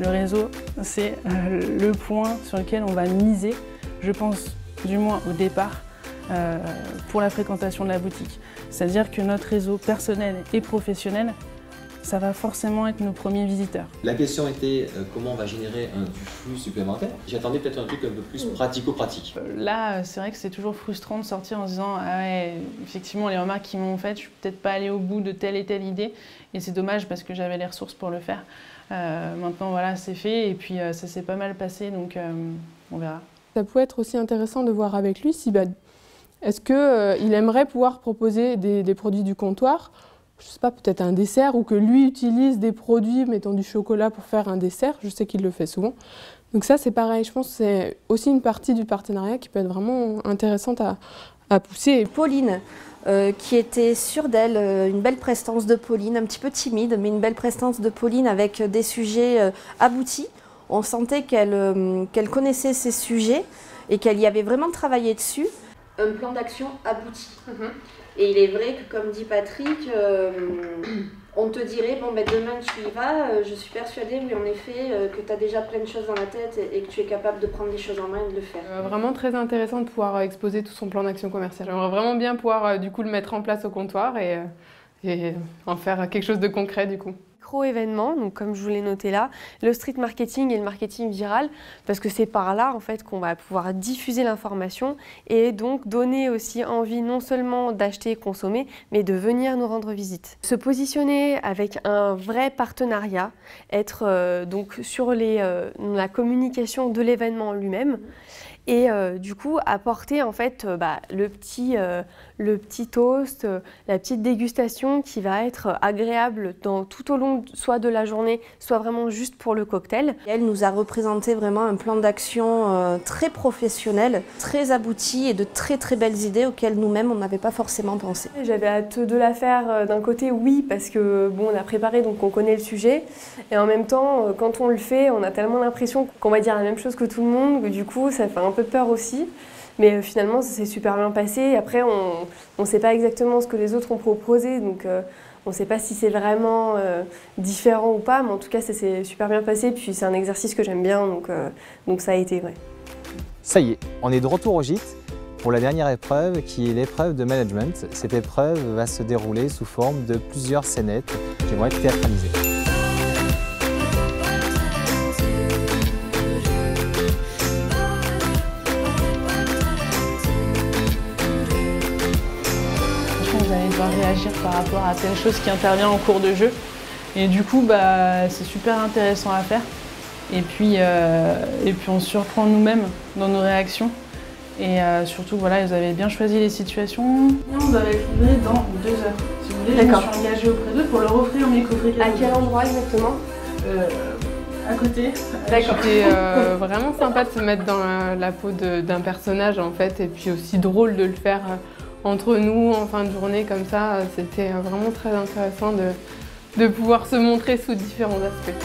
Le réseau, c'est le point sur lequel on va miser, je pense, du moins au départ, pour la fréquentation de la boutique. C'est-à-dire que notre réseau personnel et professionnel, ça va forcément être nos premiers visiteurs. La question était comment on va générer du flux supplémentaire. J'attendais peut-être un truc un peu plus pratico-pratique. Là, c'est vrai que c'est toujours frustrant de sortir en se disant « Ah ouais, effectivement, les remarques qu'ils m'ont faites, je suis peut-être pas allée au bout de telle et telle idée. » Et c'est dommage parce que j'avais les ressources pour le faire. Maintenant, voilà, c'est fait et puis ça s'est pas mal passé, donc on verra. Ça pourrait être aussi intéressant de voir avec lui si est-ce qu'il aimerait pouvoir proposer des produits du comptoir, je sais pas, peut-être un dessert, ou que lui utilise des produits, mettons du chocolat pour faire un dessert, je sais qu'il le fait souvent. Donc ça c'est pareil, je pense que c'est aussi une partie du partenariat qui peut être vraiment intéressante à pousser. Pauline, qui était sûre d'elle, une belle prestance de Pauline, un petit peu timide, mais une belle prestance de Pauline avec des sujets aboutis. On sentait qu'elle connaissait ces sujets et qu'elle y avait vraiment travaillé dessus. Un plan d'action abouti. Et il est vrai que, comme dit Patrick, on te dirait, bon ben demain tu y vas, je suis persuadée, oui en effet, que tu as déjà plein de choses dans la tête et que tu es capable de prendre les choses en main et de le faire. Vraiment très intéressant de pouvoir exposer tout son plan d'action commerciale. J'aimerais vraiment bien pouvoir du coup le mettre en place au comptoir et en faire quelque chose de concret du coup. Événements, donc comme je vous l'ai noté là, le street marketing et le marketing viral, parce que c'est par là en fait qu'on va pouvoir diffuser l'information et donc donner aussi envie non seulement d'acheter et consommer, mais de venir nous rendre visite. Se positionner avec un vrai partenariat, être donc sur la communication de l'événement lui-même et du coup apporter en fait le petit toast, la petite dégustation qui va être agréable tout au long soit de la journée, soit vraiment juste pour le cocktail. Elle nous a représenté vraiment un plan d'action très professionnel, très abouti et de très très belles idées auxquelles nous-mêmes on n'avait pas forcément pensé. J'avais hâte de la faire d'un côté oui parce que bon on a préparé donc on connaît le sujet et en même temps quand on le fait on a tellement l'impression qu'on va dire la même chose que tout le monde que du coup ça fait un peu peur aussi. Mais finalement, ça s'est super bien passé. Après, on ne sait pas exactement ce que les autres ont proposé, donc on ne sait pas si c'est vraiment différent ou pas, mais en tout cas, ça s'est super bien passé. Puis c'est un exercice que j'aime bien, donc ça a été vrai. Ça y est, on est de retour au gîte pour la dernière épreuve qui est l'épreuve de management. Cette épreuve va se dérouler sous forme de plusieurs scénettes qui vont être théâtralisées. Vous allez devoir réagir par rapport à telle chose qui intervient en cours de jeu. Et du coup, c'est super intéressant à faire. Et puis on se surprend nous-mêmes dans nos réactions. Et surtout, voilà, vous avez bien choisi les situations. Vous avez livré dans 2 heures. Si vous voulez, je me suis engagée auprès d'eux pour leur offrir mes coffrets cadeaux. À quel endroit exactement? À côté. D'accord. C'était vraiment sympa de se mettre dans la peau d'un personnage en fait, et puis aussi drôle de le faire entre nous en fin de journée comme ça. C'était vraiment très intéressant de pouvoir se montrer sous différents aspects.